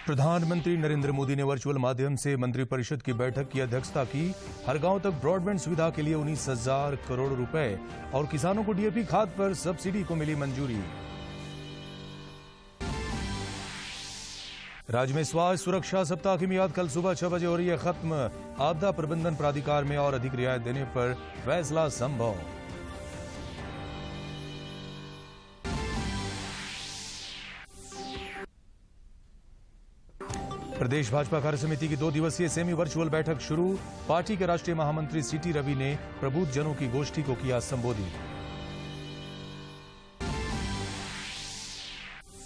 प्रधानमंत्री नरेंद्र मोदी ने वर्चुअल माध्यम से मंत्रिपरिषद की बैठक की अध्यक्षता की। हर गांव तक ब्रॉडबैंड सुविधा के लिए 19,000 करोड़ रुपए और किसानों को डीएपी खाद पर सब्सिडी को मिली मंजूरी। राज्य में स्वास्थ्य सुरक्षा सप्ताह की मियाद कल सुबह 6 बजे हो रही है खत्म। आपदा प्रबंधन प्राधिकार में और अधिक रियायत देने पर फैसला संभव। प्रदेश भाजपा कार्य समिति की 2 दिवसीय सेमी वर्चुअल बैठक शुरू। पार्टी के राष्ट्रीय महामंत्री सीटी रवि ने प्रबुद्ध जनों की गोष्ठी को किया संबोधित।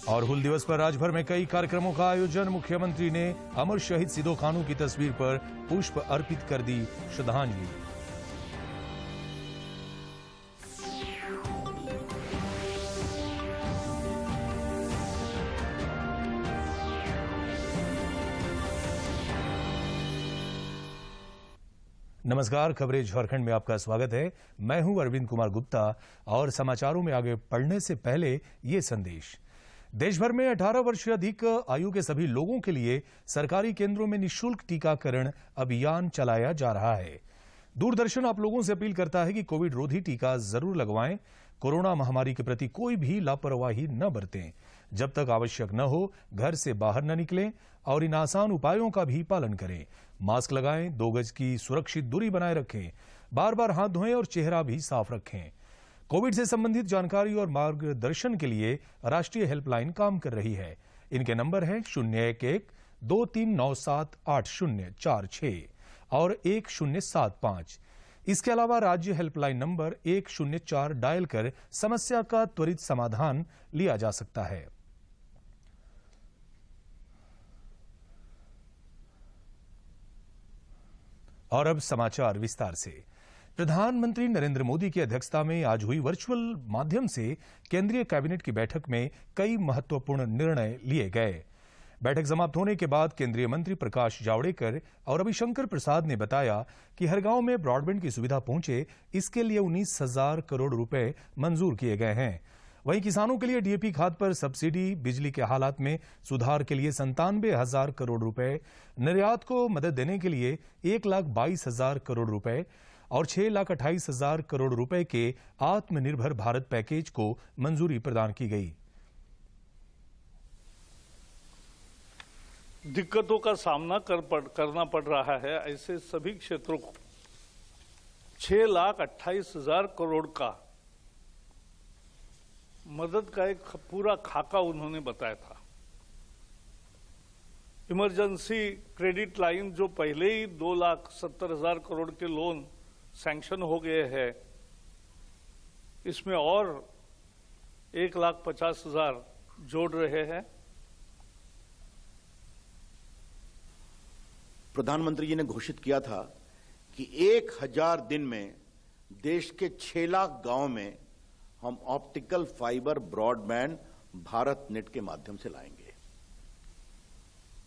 और हुल दिवस पर राज्यभर में कई कार्यक्रमों का आयोजन। मुख्यमंत्री ने अमर शहीद सिदो कानू की तस्वीर पर पुष्प अर्पित कर दी श्रद्धांजलि। नमस्कार, खबरें झारखंड में आपका स्वागत है। मैं हूं अरविंद कुमार गुप्ता और समाचारों में आगे बढ़ने से पहले ये संदेश। देश भर में 18 वर्ष से अधिक आयु के सभी लोगों के लिए सरकारी केंद्रों में निःशुल्क टीकाकरण अभियान चलाया जा रहा है। दूरदर्शन आप लोगों से अपील करता है कि कोविड रोधी टीका जरूर लगवाएं। कोरोना महामारी के प्रति कोई भी लापरवाही न बरतें। जब तक आवश्यक न हो घर से बाहर न निकलें और इन आसान उपायों का भी पालन करें। मास्क लगाएं, 2 गज की सुरक्षित दूरी बनाए रखें, बार बार हाथ धोएं और चेहरा भी साफ रखें। कोविड से संबंधित जानकारी और मार्गदर्शन के लिए राष्ट्रीय हेल्पलाइन काम कर रही है। इनके नंबर है 011-2397-8046 और 1075। इसके अलावा राज्य हेल्पलाइन नंबर 104 डायल कर समस्या का त्वरित समाधान लिया जा सकता है। और अब समाचार विस्तार से। प्रधानमंत्री नरेंद्र मोदी की अध्यक्षता में आज हुई वर्चुअल माध्यम से केंद्रीय कैबिनेट की बैठक में कई महत्वपूर्ण निर्णय लिए गए। बैठक समाप्त होने के बाद केंद्रीय मंत्री प्रकाश जावड़ेकर और रविशंकर प्रसाद ने बताया कि हर गांव में ब्रॉडबैंड की सुविधा पहुंचे, इसके लिए 19,000 करोड़ रुपए मंजूर किए गए हैं। वहीं किसानों के लिए डीएपी खाद पर सब्सिडी, बिजली के हालात में सुधार के लिए 97,000 करोड़ रुपए, निर्यात को मदद देने के लिए 1,22,000 करोड़ रुपए और 6,28,000 करोड़ रुपए के आत्मनिर्भर भारत पैकेज को मंजूरी प्रदान की गई। दिक्कतों का सामना करना पड़ रहा है, ऐसे सभी क्षेत्रों को 6,28,000 करोड़ का मदद का एक पूरा खाका उन्होंने बताया था। इमरजेंसी क्रेडिट लाइन जो पहले ही 2,70,000 करोड़ के लोन सैंक्शन हो गए हैं, इसमें और 1,50,000 जोड़ रहे हैं। प्रधानमंत्री जी ने घोषित किया था कि 1,000 दिन में देश के 6 लाख गांव में हम optical fibre broadband Bharat net के माध्यम से लाएंगे।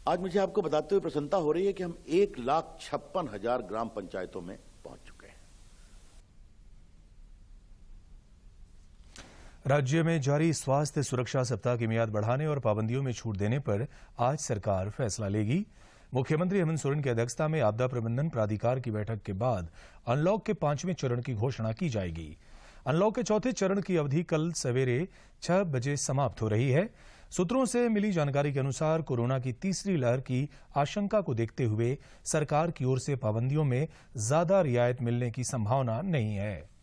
आज मुझे आपको बताते हुए प्रसन्नता हो रही है कि हम 1,56,000 ग्राम पंचायतों में पहुंच चुके हैं। राज्य में जारी स्वास्थ्य सुरक्षा सप्ताह की मियाद बढ़ाने और पाबंदियों में छूट देने पर आज सरकार फैसला लेगी। मुख्यमंत्री हेमंत सोरेन की अध्यक्षता में आपदा प्रबंधन प्राधिकार की बैठक के बाद अनलॉक के 5वें चरण की घोषणा की जाएगी। अनलॉक के 4थे चरण की अवधि कल सवेरे 6 बजे समाप्त हो रही है। सूत्रों से मिली जानकारी के अनुसार कोरोना की तीसरी लहर की आशंका को देखते हुए सरकार की ओर से पाबंदियों में ज्यादा रियायत मिलने की संभावना नहीं है।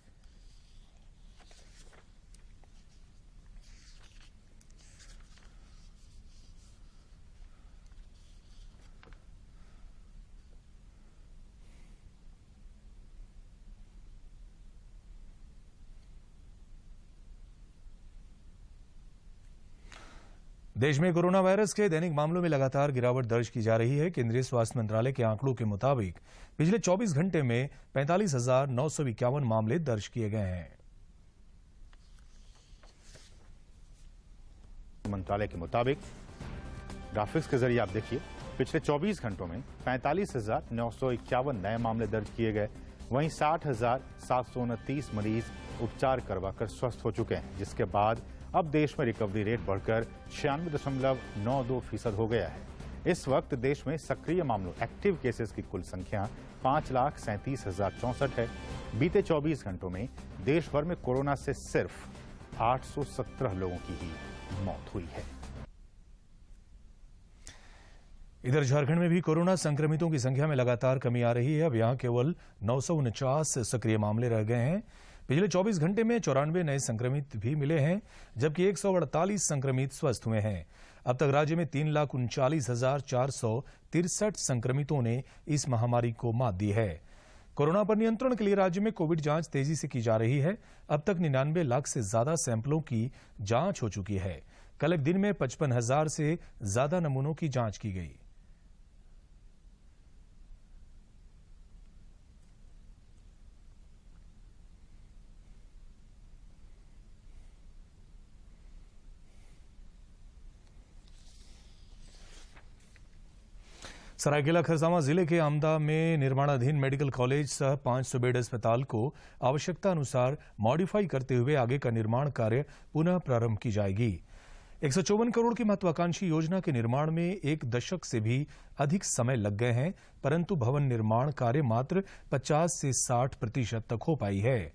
देश में कोरोना वायरस के दैनिक मामलों में लगातार गिरावट दर्ज की जा रही है। केंद्रीय स्वास्थ्य मंत्रालय के आंकड़ों के मुताबिक पिछले 24 घंटे में 45,951 मामले दर्ज किए गए हैं। मंत्रालय के मुताबिक ग्राफिक्स के जरिए आप देखिए, पिछले 24 घंटों में 45,951 नए मामले दर्ज किए गए। वहीं 60,729 मरीज उपचार करवाकर स्वस्थ हो चुके हैं, जिसके बाद अब देश में रिकवरी रेट बढ़कर 96.92% हो गया है। इस वक्त देश में सक्रिय मामलों एक्टिव केसेस की कुल संख्या 5,37,064 है। बीते 24 घंटों में देश भर में कोरोना से सिर्फ 817 लोगों की ही मौत हुई है। इधर झारखंड में भी कोरोना संक्रमितों की संख्या में लगातार कमी आ रही है। अब यहां केवल 949 सक्रिय मामले रह गए हैं। पिछले 24 घंटे में 94 नए संक्रमित भी मिले हैं, जबकि 148 संक्रमित स्वस्थ हुए हैं। अब तक राज्य में 3,39,463 संक्रमितों ने इस महामारी को मात दी है। कोरोना पर नियंत्रण के लिए राज्य में कोविड जांच तेजी से की जा रही है। अब तक 99 लाख से ज्यादा सैंपलों की जांच हो चुकी है। कल एक दिन में 55,000 से ज्यादा नमूनों की जांच की गई। सरायकेला खरसावां जिले के आमदा में निर्माणाधीन मेडिकल कॉलेज सह 500 बेड अस्पताल को आवश्यकता अनुसार मॉडिफाई करते हुए आगे का निर्माण कार्य पुनः प्रारंभ की जाएगी। 154 करोड़ की महत्वाकांक्षी योजना के निर्माण में 1 दशक से भी अधिक समय लग गए हैं, परंतु भवन निर्माण कार्य मात्र 50 से 60% तक हो पाई है।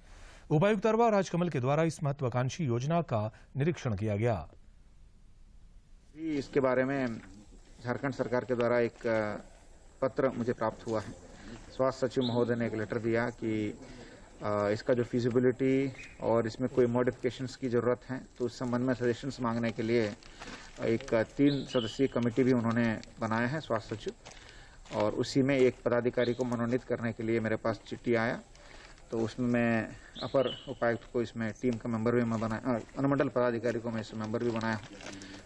उपायुक्त अरवा राजकमल के द्वारा इस महत्वाकांक्षी योजना का निरीक्षण किया गया। इसके बारे में झारखंड सरकार के द्वारा एक पत्र मुझे प्राप्त हुआ है। स्वास्थ्य सचिव महोदय ने एक लेटर दिया कि इसका जो फिजिबिलिटी और इसमें कोई मॉडिफिकेशंस की जरूरत है, तो उस संबंध में सजेशंस मांगने के लिए एक 3 सदस्यीय कमेटी भी उन्होंने बनाया है स्वास्थ्य सचिव, और उसी में एक पदाधिकारी को मनोनीत करने के लिए मेरे पास चिट्ठी आया। तो उसमें मैं अपर उपायुक्त को इसमें टीम का मेंबर भी मैं बनाया, अनुमंडल पदाधिकारी को मैं इसमें मेंबर भी बनाया।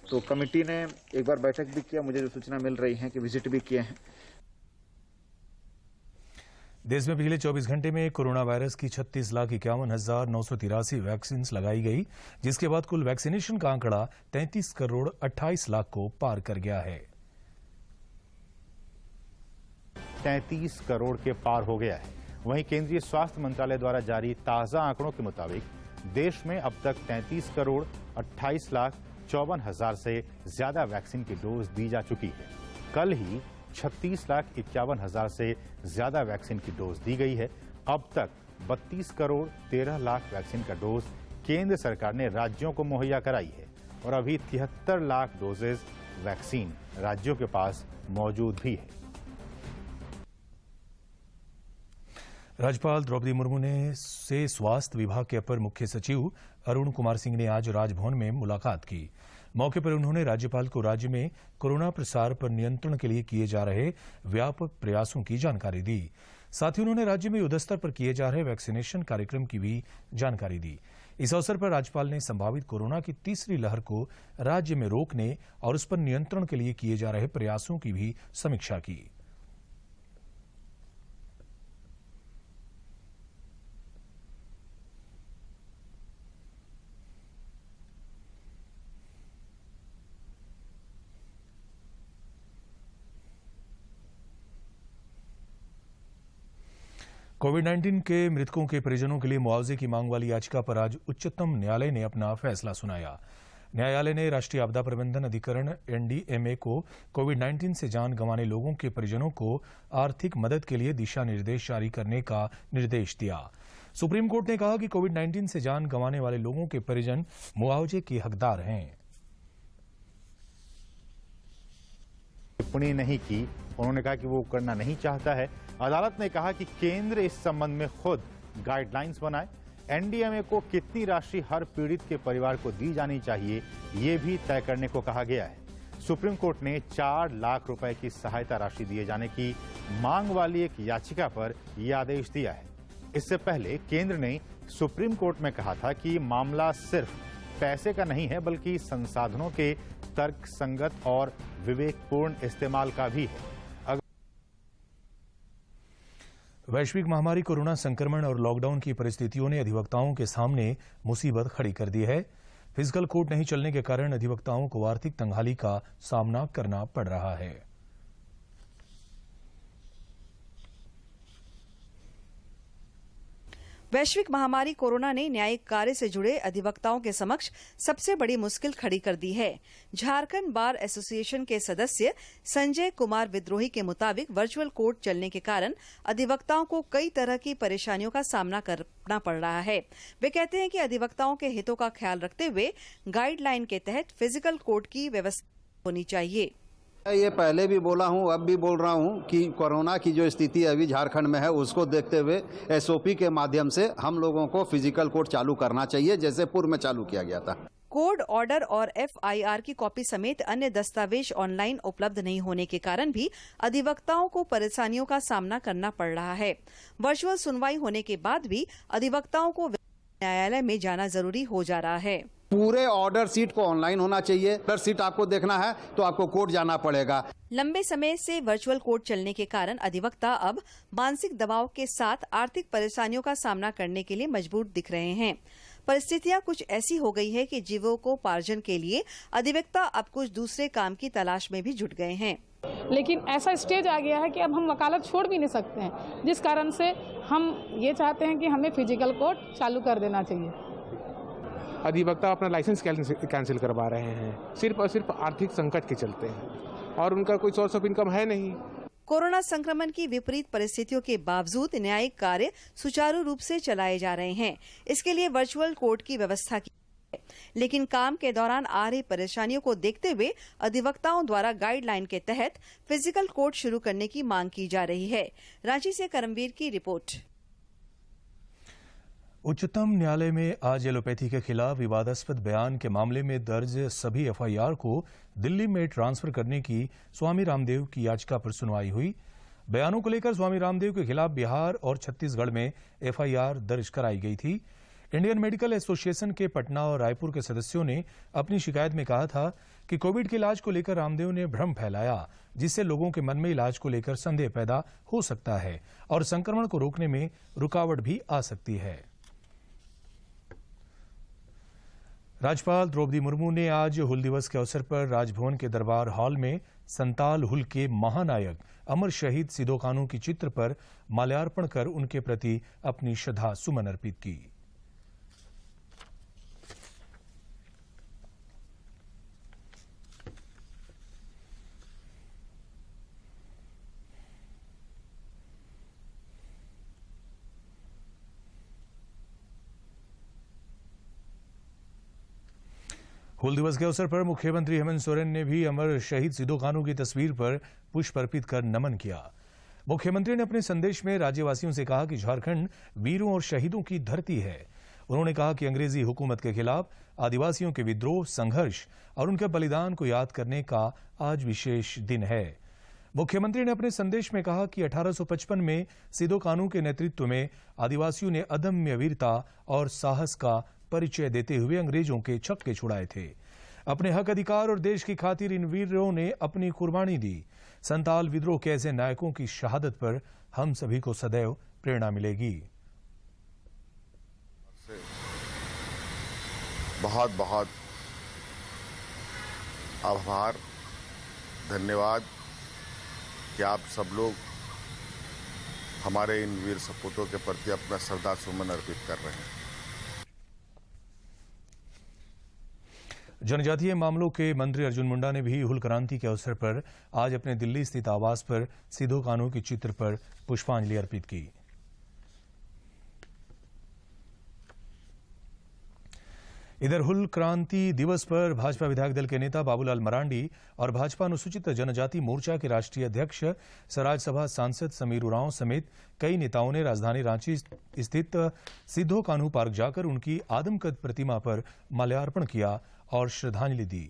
तो कमेटी ने एक बार बैठक भी किया, मुझे जो सूचना मिल रही है कि विजिट भी किए हैं। देश में पिछले 24 घंटे में कोरोना वायरस की 36,51,983 वैक्सीन लगाई गई, जिसके बाद कुल वैक्सीनेशन का आंकड़ा 33 करोड़ 28 लाख को पार कर गया है। 33 करोड़ के पार हो गया है। वहीं केंद्रीय स्वास्थ्य मंत्रालय द्वारा जारी ताजा आंकड़ों के मुताबिक देश में अब तक 33 करोड़ 28,54,000 से ज्यादा वैक्सीन की डोज दी जा चुकी है। कल ही 36,51,000 से ज्यादा वैक्सीन की डोज दी गई है। अब तक 32 करोड़ 13 लाख वैक्सीन का डोज केंद्र सरकार ने राज्यों को मुहैया कराई है और अभी 73 लाख डोजेज वैक्सीन राज्यों के पास मौजूद भी है। राज्यपाल द्रौपदी मुर्मू ने से स्वास्थ्य विभाग के अपर मुख्य सचिव अरुण कुमार सिंह ने आज राजभवन में मुलाकात की। मौके पर उन्होंने राज्यपाल को राज्य में कोरोना प्रसार पर नियंत्रण के लिए किए जा रहे व्यापक प्रयासों की जानकारी दी। साथ ही उन्होंने राज्य में युद्धस्तर पर किए जा रहे वैक्सीनेशन कार्यक्रम की भी जानकारी दी। इस अवसर पर राज्यपाल ने संभावित कोरोना की तीसरी लहर को राज्य में रोकने और उस पर नियंत्रण के लिए किए जा रहे प्रयासों की भी समीक्षा की। कोविड-19 के मृतकों के परिजनों के लिए मुआवजे की मांग वाली याचिका पर आज उच्चतम न्यायालय ने अपना फैसला सुनाया। न्यायालय ने राष्ट्रीय आपदा प्रबंधन अधिकरण एनडीएमए को कोविड-19 से जान गंवाने लोगों के परिजनों को आर्थिक मदद के लिए दिशा निर्देश जारी करने का निर्देश दिया। सुप्रीम कोर्ट ने कहा कि कोविड-19 से जान गंवाने वाले लोगों के परिजन मुआवजे के हकदार हैं। टिप्पणी नहीं की, उन्होंने कहा कि वो करना नहीं चाहता है। अदालत ने कहा कि केंद्र इस संबंध में खुद गाइडलाइंस बनाए। एनडीएमए को कितनी राशि हर पीड़ित के परिवार को दी जानी चाहिए, ये भी तय करने को कहा गया है। सुप्रीम कोर्ट ने 4 लाख रुपए की सहायता राशि दिए जाने की मांग वाली एक याचिका पर यह आदेश दिया है। इससे पहले केंद्र ने सुप्रीम कोर्ट में कहा था कि मामला सिर्फ पैसे का नहीं है, बल्कि संसाधनों के तर्कसंगत और विवेकपूर्ण इस्तेमाल का भी है। वैश्विक महामारी कोरोना संक्रमण और लॉकडाउन की परिस्थितियों ने अधिवक्ताओं के सामने मुसीबत खड़ी कर दी है। फिजिकल कोर्ट नहीं चलने के कारण अधिवक्ताओं को आर्थिक तंगहाली का सामना करना पड़ रहा है। वैश्विक महामारी कोरोना ने न्यायिक कार्य से जुड़े अधिवक्ताओं के समक्ष सबसे बड़ी मुश्किल खड़ी कर दी है। झारखंड बार एसोसिएशन के सदस्य संजय कुमार विद्रोही के मुताबिक वर्चुअल कोर्ट चलने के कारण अधिवक्ताओं को कई तरह की परेशानियों का सामना करना पड़ रहा है। वे कहते हैं कि अधिवक्ताओं के हितों का ख्याल रखते हुए गाइडलाइन के तहत फिजिकल कोर्ट की व्यवस्था होनी चाहिए। ये पहले भी बोला हूं, अब भी बोल रहा हूं कि कोरोना की जो स्थिति अभी झारखंड में है उसको देखते हुए एसओपी के माध्यम से हम लोगों को फिजिकल कोर्ट चालू करना चाहिए, जैसे पूर्व में चालू किया गया था। कोर्ट ऑर्डर और एफआईआर की कॉपी समेत अन्य दस्तावेज ऑनलाइन उपलब्ध नहीं होने के कारण भी अधिवक्ताओं को परेशानियों का सामना करना पड़ रहा है। वर्चुअल सुनवाई होने के बाद भी अधिवक्ताओं को न्यायालय में जाना जरूरी हो जा रहा है। पूरे ऑर्डर सीट को ऑनलाइन होना चाहिए। ऑर्डर सीट आपको देखना है तो आपको कोर्ट जाना पड़ेगा। लंबे समय से वर्चुअल कोर्ट चलने के कारण अधिवक्ता अब मानसिक दबाव के साथ आर्थिक परेशानियों का सामना करने के लिए मजबूर दिख रहे हैं। परिस्थितियां कुछ ऐसी हो गई है कि जीविकोपार्जन के लिए अधिवक्ता अब कुछ दूसरे काम की तलाश में भी जुट गए हैं। लेकिन ऐसा स्टेज आ गया है कि अब हम वकालत छोड़ भी नहीं सकते हैं, जिस कारण से हम ये चाहते हैं कि हमें फिजिकल कोर्ट चालू कर देना चाहिए। अधिवक्ता अपना लाइसेंस कैंसिल करवा रहे हैं सिर्फ और सिर्फ आर्थिक संकट के चलते हैं और उनका कोई सोर्स ऑफ इनकम है नहीं। कोरोना संक्रमण की विपरीत परिस्थितियों के बावजूद न्यायिक कार्य सुचारू रूप से चलाए जा रहे हैं। इसके लिए वर्चुअल कोर्ट की व्यवस्था की है, लेकिन काम के दौरान आ रही परेशानियों को देखते हुए अधिवक्ताओं द्वारा गाइडलाइन के तहत फिजिकल कोर्ट शुरू करने की मांग की जा रही है। रांची से करमवीर की रिपोर्ट। उच्चतम न्यायालय में आज एलोपैथी के खिलाफ विवादास्पद बयान के मामले में दर्ज सभी एफआईआर को दिल्ली में ट्रांसफर करने की स्वामी रामदेव की याचिका पर सुनवाई हुई। बयानों को लेकर स्वामी रामदेव के खिलाफ बिहार और छत्तीसगढ़ में एफआईआर दर्ज कराई गई थी। इंडियन मेडिकल एसोसिएशन के पटना और रायपुर के सदस्यों ने अपनी शिकायत में कहा था कि कोविड के इलाज को लेकर रामदेव ने भ्रम फैलाया, जिससे लोगों के मन में इलाज को लेकर संदेह पैदा हो सकता है और संक्रमण को रोकने में रुकावट भी आ सकती है। राज्यपाल द्रौपदी मुर्मू ने आज हुल दिवस के अवसर पर राजभवन के दरबार हॉल में संताल हुल के महानायक अमर शहीद सिदो कान्हू की चित्र पर माल्यार्पण कर उनके प्रति अपनी श्रद्धा सुमन अर्पित की। हुल दिवस के अवसर पर मुख्यमंत्री हेमंत सोरेन ने भी अमर शहीद सिदो कान्हू की तस्वीर पर पुष्प अर्पित कर नमन किया। मुख्यमंत्री ने अपने संदेश में राज्यवासियों से कहा कि झारखंड वीरों और शहीदों की धरती है। उन्होंने कहा कि अंग्रेजी हुकूमत के खिलाफ आदिवासियों के विद्रोह, संघर्ष और उनके बलिदान को याद करने का आज विशेष दिन है। मुख्यमंत्री ने अपने संदेश में कहा कि 1855 में सिदो कान्हू के नेतृत्व में आदिवासियों ने अदम्य वीरता और साहस का परिचय देते हुए अंग्रेजों के छक्के छुड़ाए थे। अपने हक अधिकार और देश की खातिर इन वीरों ने अपनी कुर्बानी दी। संताल विद्रोह के ऐसे नायकों की शहादत पर हम सभी को सदैव प्रेरणा मिलेगी। बहुत बहुत आभार, धन्यवाद कि आप सब लोग हमारे इन वीर सपूतों के प्रति अपना श्रद्धा सुमन अर्पित कर रहे हैं। जनजातीय मामलों के मंत्री अर्जुन मुंडा ने भी हुल क्रांति के अवसर पर आज अपने दिल्ली स्थित आवास पर सिदो कान्हू के चित्र पर पुष्पांजलि अर्पित की। इधर हुल क्रांति दिवस पर भाजपा विधायक दल के नेता बाबूलाल मरांडी और भाजपा अनुसूचित जनजाति मोर्चा के राष्ट्रीय अध्यक्ष राज्यसभा सांसद समीर उरांव समेत कई नेताओं ने राजधानी रांची स्थित सिदो कान्हू पार्क जाकर उनकी आदमकद प्रतिमा पर माल्यार्पण किया और श्रद्धांजलि दी।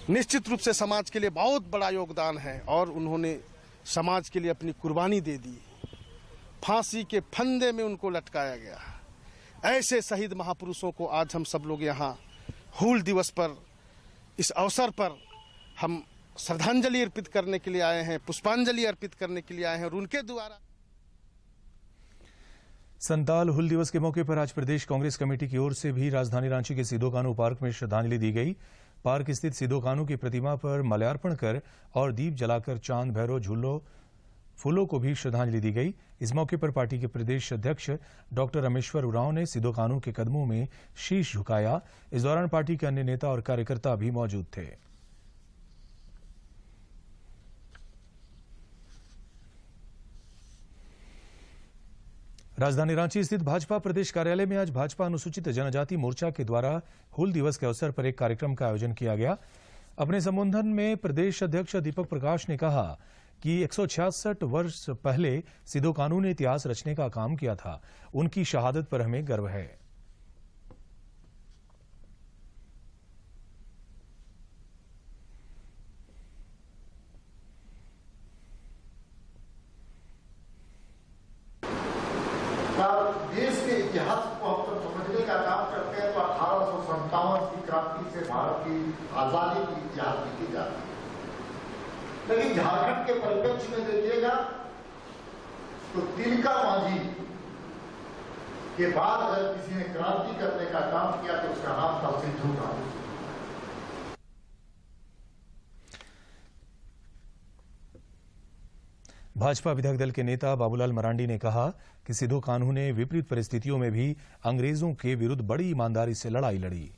निश्चित रूप से समाज के लिए बहुत बड़ा योगदान है और उन्होंने समाज के लिए अपनी कुर्बानी दे दी। फांसी के फंदे में उनको लटकाया गया। ऐसे शहीद महापुरुषों को आज हम सब लोग यहाँ हुल दिवस पर, इस अवसर पर हम श्रद्धांजलि अर्पित करने के लिए आए हैं, पुष्पांजलि अर्पित करने के लिए आए हैं और उनके द्वारा। संताल हुल दिवस के मौके पर आज प्रदेश कांग्रेस कमेटी की ओर से भी राजधानी रांची के सिदो कान्हू पार्क में श्रद्धांजलि दी गई। पार्क स्थित सिधो कान्हू की प्रतिमा पर माल्यार्पण कर और दीप जलाकर चांद भैरव झूलो फूलों को भी श्रद्धांजलि दी गई। इस मौके पर पार्टी के प्रदेश अध्यक्ष डॉक्टर रामेश्वर उरांव ने सिधो कान्हू के कदमों में शीश झुकाया। इस दौरान पार्टी के अन्य नेता और कार्यकर्ता भी मौजूद थे। राजधानी रांची स्थित भाजपा प्रदेश कार्यालय में आज भाजपा अनुसूचित जनजाति मोर्चा के द्वारा हूल दिवस के अवसर पर एक कार्यक्रम का आयोजन किया गया। अपने संबोधन में प्रदेश अध्यक्ष दीपक प्रकाश ने कहा कि 166 वर्ष पहले सिधो कान्हू ने इतिहास रचने का काम किया था। उनकी शहादत पर हमें गर्व है। देश के इतिहास को हम जब समझने का काम करते हैं तो 1857 की क्रांति से भारत की आजादी की इतिहास लिखी जाती है। लेकिन झारखंड के परिप्रेक्ष्य में देखिएगा तो तिलका मांझी के बाद अगर किसी ने क्रांति करने का काम किया तो उसका नाम था सिद्धू कान्हू। भाजपा विधायक दल के नेता बाबूलाल मरांडी ने कहा कि सिधो कान्हू ने विपरीत परिस्थितियों में भी अंग्रेजों के विरुद्ध बड़ी ईमानदारी से लड़ाई लड़ी।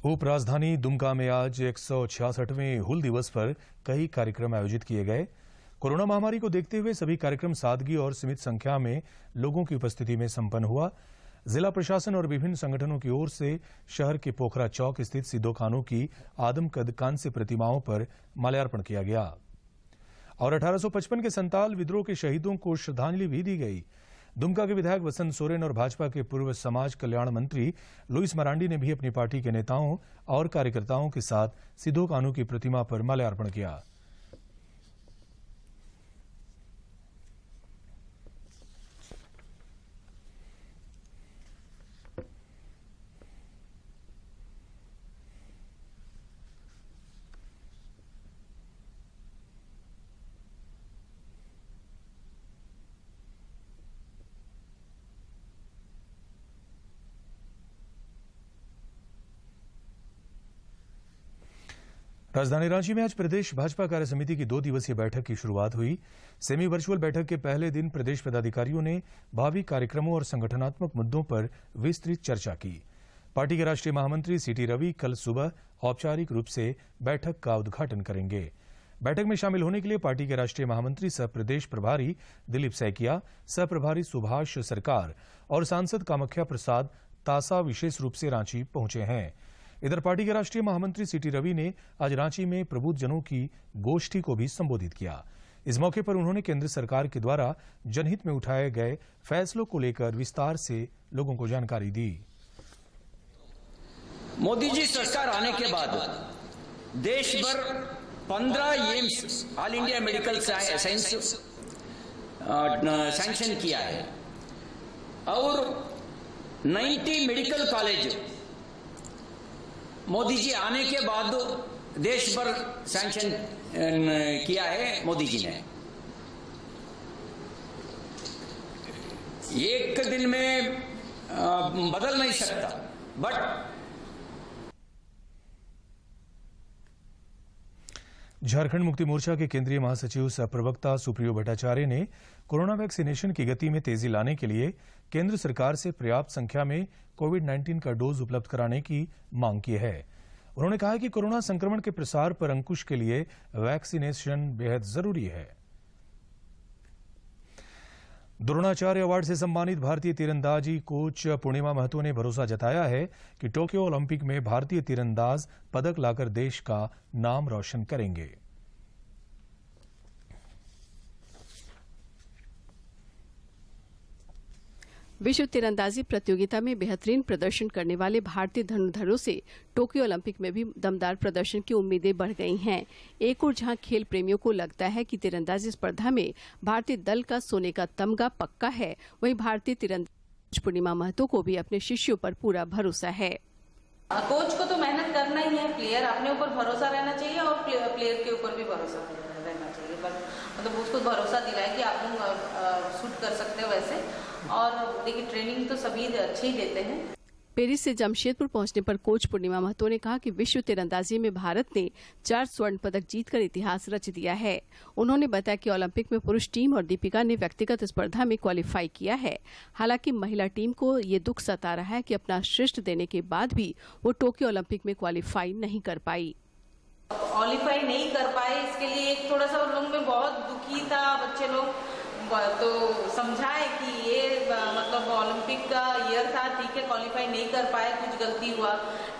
उप राजधानी दुमका में आज 166वें हूल दिवस पर कई कार्यक्रम आयोजित किए गए। कोरोना महामारी को देखते हुए सभी कार्यक्रम सादगी और सीमित संख्या में लोगों की उपस्थिति में संपन्न हुआ। जिला प्रशासन और विभिन्न संगठनों की ओर से शहर के पोखरा चौक स्थित सिधो कान्हू की आदमकद कांस्य प्रतिमाओं पर माल्यार्पण किया गया और 1855 के संताल विद्रोह के शहीदों को श्रद्धांजलि भी दी गई। दुमका के विधायक वसंत सोरेन और भाजपा के पूर्व समाज कल्याण मंत्री लुइस मरांडी ने भी अपनी पार्टी के नेताओं और कार्यकर्ताओं के साथ सिधो कान्हू की प्रतिमा पर माल्यार्पण किया। राजधानी रांची में आज प्रदेश भाजपा कार्य समिति की 2 दिवसीय बैठक की शुरुआत हुई। सेमी वर्चुअल बैठक के पहले दिन प्रदेश पदाधिकारियों ने भावी कार्यक्रमों और संगठनात्मक मुद्दों पर विस्तृत चर्चा की। पार्टी के राष्ट्रीय महामंत्री सीटी रवि कल सुबह औपचारिक रूप से बैठक का उद्घाटन करेंगे। बैठक में शामिल होने के लिए पार्टी के राष्ट्रीय महामंत्री सह प्रदेश प्रभारी दिलीप सैकिया, सह प्रभारी सुभाष सरकार और सांसद कामाख्या प्रसाद तासा विशेष रूप से रांची पहुंचे हैं। इधर पार्टी के राष्ट्रीय महामंत्री सीटी रवि ने आज रांची में प्रबुद्धजनों की गोष्ठी को भी संबोधित किया। इस मौके पर उन्होंने केंद्र सरकार के द्वारा जनहित में उठाए गए फैसलों को लेकर विस्तार से लोगों को जानकारी दी। मोदी जी सरकार आने के बाद देश भर 15 AIIMS all India medical science sanction किया है और 90 मेडिकल कॉलेज मोदी जी आने के बाद देश भर सैंक्शन किया है मोदी जी ने। एक दिन में बदल नहीं सकता, बट झारखंड मुक्ति मोर्चा के केंद्रीय महासचिव सह प्रवक्ता सुप्रियो भट्टाचार्य ने कोरोना वैक्सीनेशन की गति में तेजी लाने के लिए केंद्र सरकार से पर्याप्त संख्या में कोविड-19 का डोज उपलब्ध कराने की मांग की है। उन्होंने कहा कि कोरोना संक्रमण के प्रसार पर अंकुश के लिए वैक्सीनेशन बेहद जरूरी है। द्रोणाचार्य अवार्ड से सम्मानित भारतीय तीरंदाजी कोच पूर्णिमा महतो ने भरोसा जताया है कि टोक्यो ओलंपिक में भारतीय तीरंदाज पदक लाकर देश का नाम रोशन करेंगे। विश्व तीरंदाजी प्रतियोगिता में बेहतरीन प्रदर्शन करने वाले भारतीय धनुर्धरों से टोक्यो ओलंपिक में भी दमदार प्रदर्शन की उम्मीदें बढ़ गई हैं। एक और जहां खेल प्रेमियों को लगता है कि तीरंदाजी स्पर्धा में भारतीय दल का सोने का तमगा पक्का है, वहीं भारतीय तीरंदाज पूर्णिमा महतो को भी अपने शिष्यों पर पूरा भरोसा है। कोच को तो मेहनत करना ही है, प्लेयर अपने ऊपर भरोसा रहना चाहिए और प्लेयर के ऊपर भी भरोसा रहना चाहिए। मतलब उसको भरोसा दिलाए कि आप लोग शूट कर सकते हो वैसे। और देखिए ट्रेनिंग तो सभी अच्छे ही देते हैं। पेरिस से जमशेदपुर पहुंचने पर कोच पूर्णिमा महतो ने कहा कि विश्व तीरंदाजी में भारत ने 4 स्वर्ण पदक जीतकर इतिहास रच दिया है। उन्होंने बताया कि ओलंपिक में पुरुष टीम और दीपिका ने व्यक्तिगत स्पर्धा में क्वालिफाई किया है। हालांकि महिला टीम को ये दुख सता रहा है कि अपना श्रेष्ठ देने के बाद भी वो टोक्यो ओलंपिक में क्वालिफाई नहीं कर पाई। क्वालिफाई नहीं कर पाए, इसके लिए एक थोड़ा सा उन लोगों में बहुत दुखी था बच्चे लोग। तो समझाए कि ये मतलब ओलंपिक का ईयर था, ठीक है क्वालिफाई नहीं कर पाए, कुछ गलती हुआ,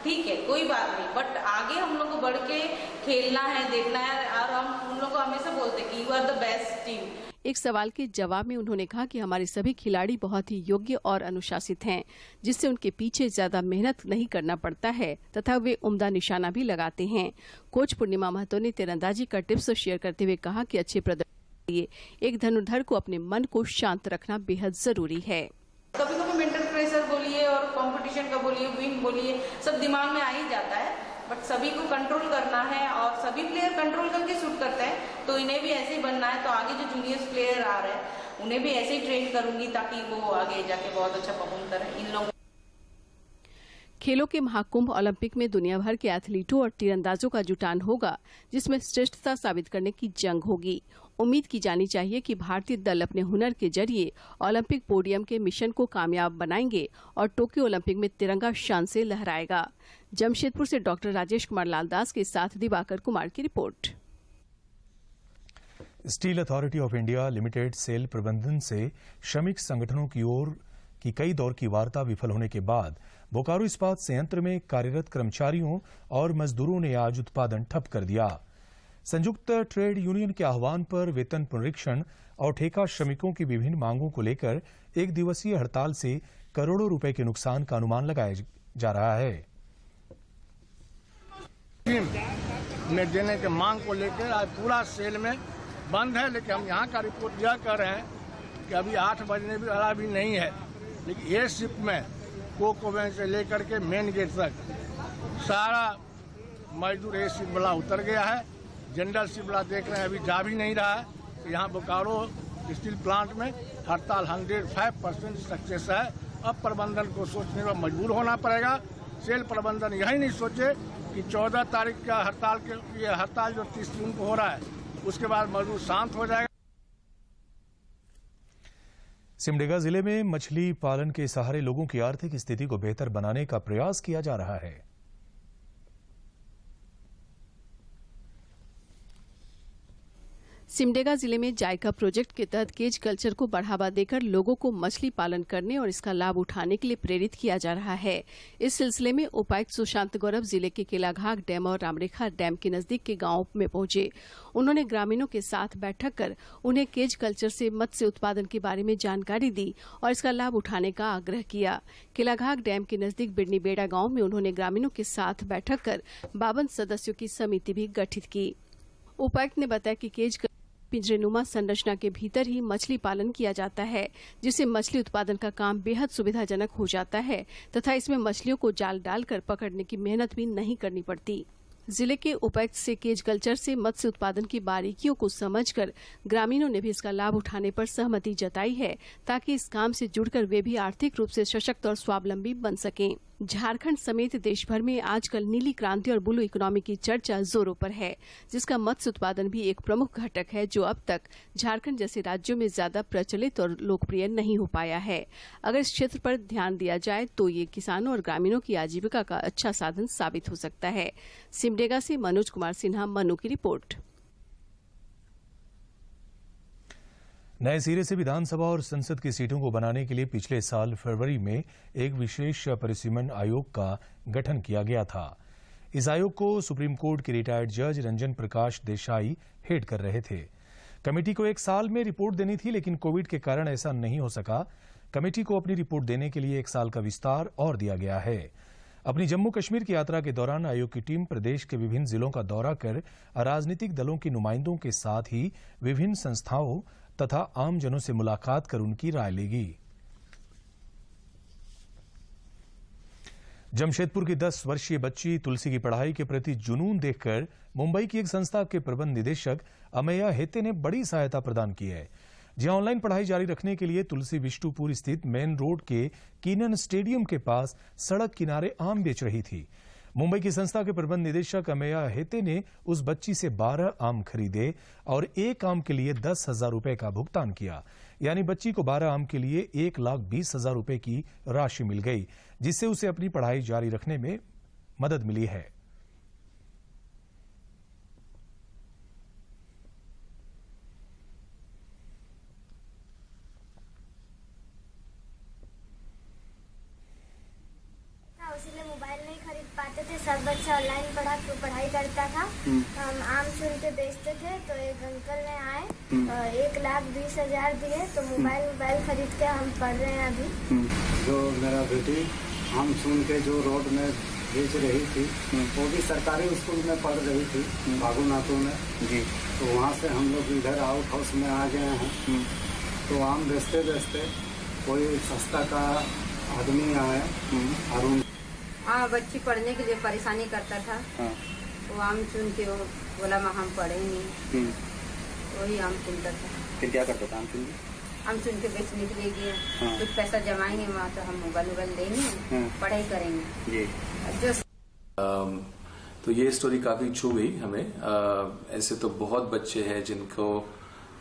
ठीक है कोई बात नहीं, बट आगे हम लोग को बढ़ के खेलना है, देखना है। और हम उन लोग को हमेशा बोलते कि you are the best team. एक सवाल के जवाब में उन्होंने कहा कि हमारे सभी खिलाड़ी बहुत ही योग्य और अनुशासित हैं, जिससे उनके पीछे ज्यादा मेहनत नहीं करना पड़ता है तथा वे उम्दा निशाना भी लगाते हैं। कोच पूर्णिमा महतो ने तीरंदाजी का टिप्स शेयर करते हुए कहा कि अच्छे प्रदर्शन के लिए एक धनुर्धर को अपने मन को शांत रखना बेहद जरूरी है। कभी कभी मेंटल प्रेशर बोलिए और कंपटीशन का बोलिए, विन बोलिए, सब दिमाग में आ ही जाता है, बट सभी को कंट्रोल करना है और सभी प्लेयर कंट्रोल करके शूट करते हैं। तो इन्हें भी ऐसे ही बनना है। तो आगे जो जूनियर प्लेयर आ रहे हैं उन्हें भी ऐसे ही ट्रेन करूंगी ताकि वो आगे जाके बहुत अच्छा परफॉर्म करें। इन लोगों खेलों के महाकुंभ ओलंपिक में दुनिया भर के एथलीटों और तीरंदाजों का जुटान होगा, जिसमें श्रेष्ठता साबित करने की जंग होगी। उम्मीद की जानी चाहिए कि भारतीय दल अपने हुनर के जरिए ओलंपिक पोडियम के मिशन को कामयाब बनाएंगे और टोक्यो ओलंपिक में तिरंगा शान से लहराएगा। जमशेदपुर से डॉक्टर राजेश कुमार लालदास के साथ दिवाकर कुमार की रिपोर्ट। Steel authority of India limited SAIL प्रबंधन से श्रमिक संगठनों की ओर की कई दौर की वार्ता विफल होने के बाद बोकारो इस्पात संयंत्र में कार्यरत कर्मचारियों और मजदूरों ने आज उत्पादन ठप कर दिया। संयुक्त ट्रेड यूनियन के आह्वान पर वेतन पुनरीक्षण और ठेका श्रमिकों की विभिन्न मांगों को लेकर एक दिवसीय हड़ताल से करोड़ों रुपए के नुकसान का अनुमान लगाया जा रहा है। में देने के मांग को लेकर आज पूरा सेल में बंद है, लेकिन हम यहाँ का रिपोर्ट यह कर रहे हैं कि अभी 8 बजने भी वाला भी नहीं है, लेकिन ये शिफ्ट में कोकोवेन से लेकर के मेन गेट तक सारा मजदूर ये शिफ्ट वाला उतर गया है। जनरल शिफ्ट वाला देख रहे हैं अभी जा भी नहीं रहा है। तो यहाँ बोकारो स्टील प्लांट में हड़ताल 105% सक्सेस है। अब प्रबंधन को सोचने पर मजबूर होना पड़ेगा। सेल प्रबंधन यही नहीं सोचे कि 14 तारीख का हड़ताल जो 30 जून को हो रहा है उसके बाद मजदूर शांत हो जाएगा। सिमडेगा जिले में मछली पालन के सहारे लोगों की आर्थिक स्थिति को बेहतर बनाने का प्रयास किया जा रहा है। सिमडेगा जिले में जायका प्रोजेक्ट के तहत केज कल्चर को बढ़ावा देकर लोगों को मछली पालन करने और इसका लाभ उठाने के लिए प्रेरित किया जा रहा है। इस सिलसिले में उपायुक्त सुशांत गौरव जिले के केलाघाट डैम और रामरेखा डैम के नजदीक के गांवों में पहुंचे। उन्होंने ग्रामीणों के साथ बैठक कर उन्हें केज कल्चर से मत्स्य उत्पादन के बारे में जानकारी दी और इसका लाभ उठाने का आग्रह किया। केलाघाट डैम के नजदीक बिड़नी बेड़ा गाँव में उन्होंने ग्रामीणों के साथ बैठक कर 52 सदस्यों की समिति भी गठित की। उपायुक्त ने बताया कि केज पिंजरेनुमा संरचना के भीतर ही मछली पालन किया जाता है, जिससे मछली उत्पादन का काम बेहद सुविधाजनक हो जाता है तथा इसमें मछलियों को जाल डालकर पकड़ने की मेहनत भी नहीं करनी पड़ती। जिले के उपायुक्त से केज कल्चर से मत्स्य उत्पादन की बारीकियों को समझकर ग्रामीणों ने भी इसका लाभ उठाने पर सहमति जताई है, ताकि इस काम से जुड़कर वे भी आर्थिक रूप से सशक्त और स्वावलंबी बन सकें। झारखंड समेत देश भर में आजकल नीली क्रांति और ब्लू इकोनॉमी की चर्चा जोरों पर है, जिसका मत्स्य उत्पादन भी एक प्रमुख घटक है, जो अब तक झारखंड जैसे राज्यों में ज्यादा प्रचलित और लोकप्रिय नहीं हो पाया है। अगर इस क्षेत्र पर ध्यान दिया जाए तो ये किसानों और ग्रामीणों की आजीविका का अच्छा साधन साबित हो सकता है। सिमडेगा से मनोज कुमार सिन्हा, मनु की रिपोर्ट। नए सिरे से विधानसभा और संसद की सीटों को बनाने के लिए पिछले साल फरवरी में एक विशेष परिसीमन आयोग का गठन किया गया था। इस आयोग को सुप्रीम कोर्ट के रिटायर्ड जज रंजन प्रकाश देसाई हेड कर रहे थे। कमेटी को 1 साल में रिपोर्ट देनी थी, लेकिन कोविड के कारण ऐसा नहीं हो सका। कमेटी को अपनी रिपोर्ट देने के लिए 1 साल का विस्तार और दिया गया है। अपनी जम्मू कश्मीर की यात्रा के दौरान आयोग की टीम प्रदेश के विभिन्न जिलों का दौरा कर राजनीतिक दलों के नुमाइंदों के साथ ही विभिन्न संस्थाओं तथा आमजनों से मुलाकात कर उनकी राय लेगी। जमशेदपुर की 10 वर्षीय बच्ची तुलसी की पढ़ाई के प्रति जुनून देखकर मुंबई की एक संस्था के प्रबंध निदेशक अमेया हेते ने बड़ी सहायता प्रदान की है। जहां ऑनलाइन पढ़ाई जारी रखने के लिए तुलसी विष्णुपुर स्थित मेन रोड के कीनन स्टेडियम के पास सड़क किनारे आम बेच रही थी। मुंबई की संस्था के प्रबंध निदेशक अमेया हेते ने उस बच्ची से 12 आम खरीदे और एक आम के लिए 10,000 रुपए का भुगतान किया। यानी बच्ची को 12 आम के लिए 1,20,000 रुपए की राशि मिल गई, जिससे उसे अपनी पढ़ाई जारी रखने में मदद मिली है। इसलिए मोबाइल नहीं खरीद पाते थे, सब बच्चा ऑनलाइन पढ़ाई करता था। हम आम चुन के बेचते थे, तो एक अंकल ने आए 1,20,000 दिए, तो मोबाइल खरीद के हम पढ़ रहे हैं अभी। जो मेरा बेटी आम चुन के जो रोड में बेच रही थी, वो भी सरकारी स्कूल में पढ़ रही थी बागुनाथों में जी। तो वहाँ से हम लोग इधर आउट हाउस में आ गए हैं। तो आम बेचते बेचते कोई सस्ता का आदमी आया अरुण। हाँ, बच्ची पढ़ने के लिए परेशानी करता था। हाँ। वो आम चुन के वो बोला हम पढ़ेंगे, वही आम चुनता था। फिर क्या करता था? आम चुन के बेचने के लिए गया। हाँ। कुछ पैसा जमाएंगे वहाँ, तो हम मोबाइल देंगे। हाँ। पढ़ाई करेंगे जी। जो तो ये स्टोरी काफी छू गई हमें। ऐसे तो बहुत बच्चे हैं जिनको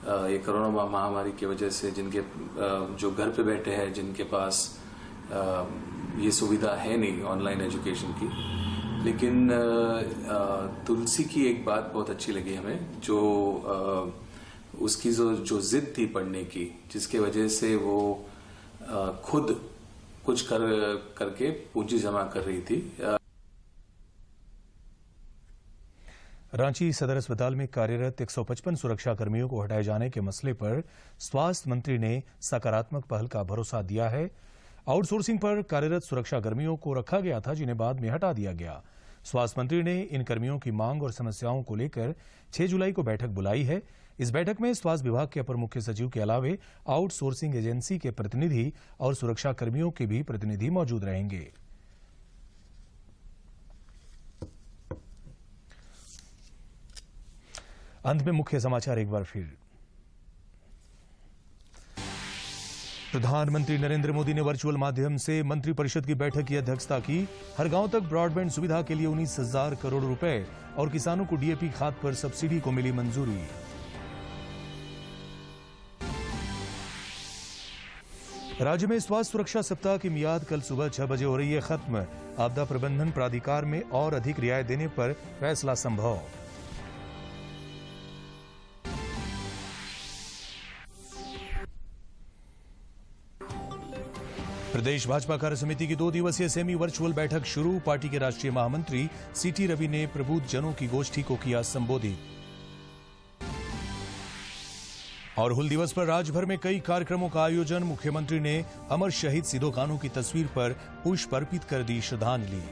ये कोरोना महामारी की वजह से जिनके जो घर पे बैठे हैं, जिनके पास ये सुविधा है नहीं ऑनलाइन एजुकेशन की। लेकिन तुलसी की एक बात बहुत अच्छी लगी हमें, जो उसकी जो जिद थी पढ़ने की, जिसके वजह से वो खुद कुछ करके पूंजी जमा कर रही थी। रांची सदर अस्पताल में कार्यरत 155 सुरक्षा कर्मियों को हटाए जाने के मसले पर स्वास्थ्य मंत्री ने सकारात्मक पहल का भरोसा दिया है। आउटसोर्सिंग पर कार्यरत सुरक्षा कर्मियों को रखा गया था, जिन्हें बाद में हटा दिया गया। स्वास्थ्य मंत्री ने इन कर्मियों की मांग और समस्याओं को लेकर 6 जुलाई को बैठक बुलाई है। इस बैठक में स्वास्थ्य विभाग के अपर मुख्य सचिव के अलावे आउटसोर्सिंग एजेंसी के प्रतिनिधि और सुरक्षा कर्मियों के भी प्रतिनिधि मौजूद रहेंगे। अंत में मुख्य समाचार एक बार फिर। प्रधानमंत्री नरेंद्र मोदी ने वर्चुअल माध्यम से मंत्रिपरिषद की बैठक की अध्यक्षता की। हर गांव तक ब्रॉडबैंड सुविधा के लिए 19,000 करोड़ रुपए और किसानों को डीएपी खाद पर सब्सिडी को मिली मंजूरी। राज्य में स्वास्थ्य सुरक्षा सप्ताह की मियाद कल सुबह 6 बजे हो रही है खत्म। आपदा प्रबंधन प्राधिकार में और अधिक रियायत देने पर फैसला संभव। प्रदेश भाजपा कार्य समिति की 2 दिवसीय सेमी वर्चुअल बैठक शुरू। पार्टी के राष्ट्रीय महामंत्री सीटी रवि ने प्रबुद्ध जनों की गोष्ठी को किया संबोधित। और हुल दिवस पर राज्यभर में कई कार्यक्रमों का आयोजन। मुख्यमंत्री ने अमर शहीद सिदो कान्हू की तस्वीर पर पुष्प अर्पित कर दी श्रद्धांजलि।